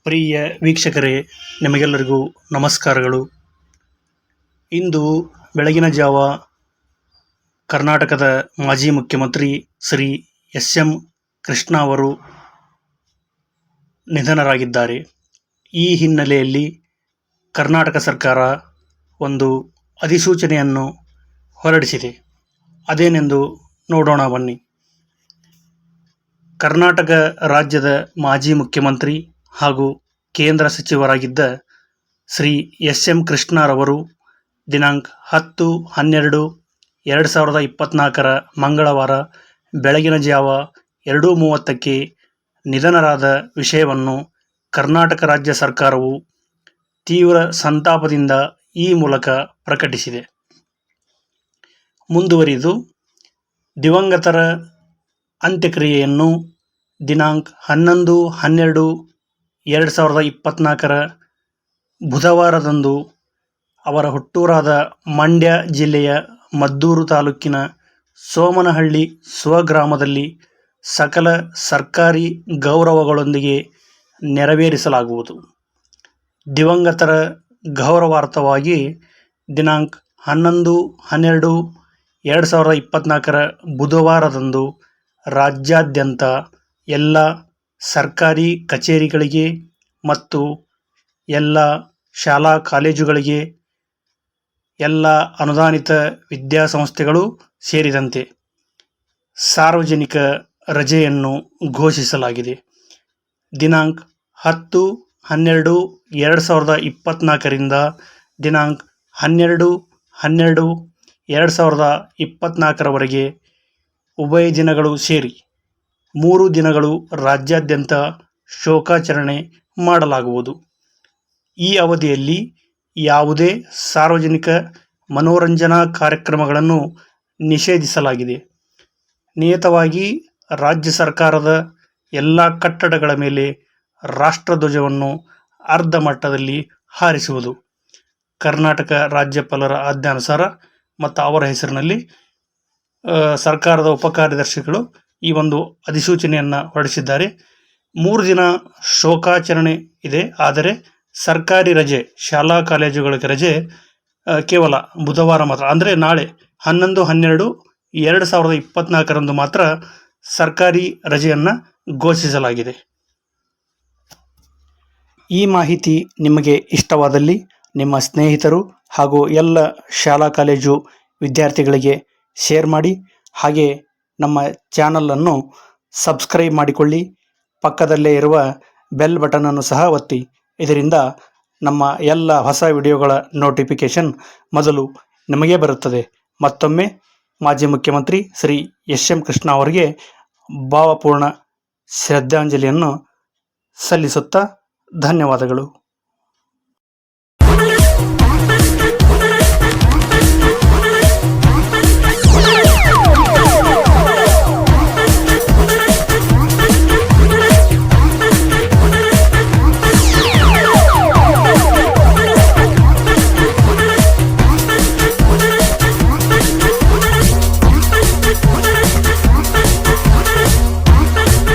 ಪ್ರಿಯ ವೀಕ್ಷಕರೇ, ನಿಮಗೆಲ್ಲರಿಗೂ ನಮಸ್ಕಾರಗಳು. ಇಂದು ಬೆಳಗಿನ ಜಾವ ಕರ್ನಾಟಕದ ಮಾಜಿ ಮುಖ್ಯಮಂತ್ರಿ ಶ್ರೀ ಎಸ್.ಎಂ. ಕೃಷ್ಣ ಅವರು ನಿಧನರಾಗಿದ್ದಾರೆ. ಈ ಹಿನ್ನೆಲೆಯಲ್ಲಿ ಕರ್ನಾಟಕ ಸರ್ಕಾರ ಒಂದು ಅಧಿಸೂಚನೆಯನ್ನು ಹೊರಡಿಸಿದೆ. ಅದೇನೆಂದು ನೋಡೋಣ ಬನ್ನಿ. ಕರ್ನಾಟಕ ರಾಜ್ಯದ ಮಾಜಿ ಮುಖ್ಯಮಂತ್ರಿ ಹಾಗೂ ಕೇಂದ್ರ ಸಚಿವರಾಗಿದ್ದ ಶ್ರೀ ಎಸ್.ಎಂ. ಕೃಷ್ಣರವರು ದಿನಾಂಕ 10-12-2024 ಮಂಗಳವಾರ ಬೆಳಗಿನ ಜಾವ 2:30ಕ್ಕೆ ನಿಧನರಾದ ವಿಷಯವನ್ನು ಕರ್ನಾಟಕ ರಾಜ್ಯ ಸರ್ಕಾರವು ತೀವ್ರ ಸಂತಾಪದಿಂದ ಈ ಮೂಲಕ ಪ್ರಕಟಿಸಿದೆ. ಮುಂದುವರಿದು, ದಿವಂಗತರ ಅಂತ್ಯಕ್ರಿಯೆಯನ್ನು ದಿನಾಂಕ 11-12-2024 ಬುಧವಾರದಂದು ಅವರ ಹುಟ್ಟೂರಾದ ಮಂಡ್ಯ ಜಿಲ್ಲೆಯ ಮದ್ದೂರು ತಾಲೂಕಿನ ಸೋಮನಹಳ್ಳಿ ಸ್ವಗ್ರಾಮದಲ್ಲಿ ಸಕಲ ಸರ್ಕಾರಿ ಗೌರವಗಳೊಂದಿಗೆ ನೆರವೇರಿಸಲಾಗುವುದು. ದಿವಂಗತರ ಗೌರವಾರ್ಥವಾಗಿ ದಿನಾಂಕ 11-12-2024 ಬುಧವಾರದಂದು ರಾಜ್ಯಾದ್ಯಂತ ಎಲ್ಲ ಸರ್ಕಾರಿ ಕಚೇರಿಗಳಿಗೆ ಮತ್ತು ಎಲ್ಲ ಶಾಲಾ ಕಾಲೇಜುಗಳಿಗೆ, ಎಲ್ಲ ಅನುದಾನಿತ ವಿದ್ಯಾಸಂಸ್ಥೆಗಳು ಸೇರಿದಂತೆ ಸಾರ್ವಜನಿಕ ರಜೆಯನ್ನು ಘೋಷಿಸಲಾಗಿದೆ. ದಿನಾಂಕ 10-12-2024 ರಿಂದ ದಿನಾಂಕ 12-12-2024 ವರೆಗೆ ಉಭಯ ದಿನಗಳು ಸೇರಿ 3 ದಿನಗಳು ರಾಜ್ಯಾದ್ಯಂತ ಶೋಕಾಚರಣೆ ಮಾಡಲಾಗುವುದು. ಈ ಅವಧಿಯಲ್ಲಿ ಯಾವುದೇ ಸಾರ್ವಜನಿಕ ಮನೋರಂಜನಾ ಕಾರ್ಯಕ್ರಮಗಳನ್ನು ನಿಷೇಧಿಸಲಾಗಿದೆ. ನಿಯತವಾಗಿ ರಾಜ್ಯ ಸರ್ಕಾರದ ಎಲ್ಲ ಕಟ್ಟಡಗಳ ಮೇಲೆ ರಾಷ್ಟ್ರಧ್ವಜವನ್ನು ಅರ್ಧ ಮಟ್ಟದಲ್ಲಿ ಹಾರಿಸುವುದು. ಕರ್ನಾಟಕ ರಾಜ್ಯಪಾಲರ ಆಜ್ಞಾನುಸಾರ ಮತ್ತು ಅವರ ಹೆಸರಿನಲ್ಲಿ ಸರ್ಕಾರದ ಉಪಕಾರ್ಯದರ್ಶಿಗಳು ಈ ಒಂದು ಅಧಿಸೂಚನೆಯನ್ನು ಹೊರಡಿಸಿದ್ದಾರೆ. 3 ದಿನ ಶೋಕಾಚರಣೆ ಇದೆ. ಆದರೆ ಸರ್ಕಾರಿ ರಜೆ, ಶಾಲಾ ಕಾಲೇಜುಗಳಿಗೆ ರಜೆ ಕೇವಲ ಬುಧವಾರ ಮಾತ್ರ, ಅಂದರೆ ನಾಳೆ 11-12-2024 ರಂದು ಮಾತ್ರ ಸರ್ಕಾರಿ ರಜೆಯನ್ನು ಘೋಷಿಸಲಾಗಿದೆ. ಈ ಮಾಹಿತಿ ನಿಮಗೆ ಇಷ್ಟವಾದಲ್ಲಿ ನಿಮ್ಮ ಸ್ನೇಹಿತರು ಹಾಗೂ ಎಲ್ಲ ಶಾಲಾ ಕಾಲೇಜು ವಿದ್ಯಾರ್ಥಿಗಳಿಗೆ ಶೇರ್ ಮಾಡಿ. ಹಾಗೆ ನಮ್ಮ ಚಾನಲನ್ನು ಸಬ್ಸ್ಕ್ರೈಬ್ ಮಾಡಿಕೊಳ್ಳಿ. ಪಕ್ಕದಲ್ಲೇ ಇರುವ ಬೆಲ್ ಬಟನನ್ನು ಸಹ ಒತ್ತಿ. ಇದರಿಂದ ನಮ್ಮ ಎಲ್ಲ ಹೊಸ ವಿಡಿಯೋಗಳ ನೋಟಿಫಿಕೇಷನ್ ಮೊದಲು ನಿಮಗೇ ಬರುತ್ತದೆ. ಮತ್ತೊಮ್ಮೆ ಮಾಜಿ ಮುಖ್ಯಮಂತ್ರಿ ಶ್ರೀ ಎಸ್.ಎಂ. ಕೃಷ್ಣ ಅವರಿಗೆ ಭಾವಪೂರ್ಣ ಶ್ರದ್ಧಾಂಜಲಿಯನ್ನು ಸಲ್ಲಿಸುತ್ತಾ ಧನ್ಯವಾದಗಳು.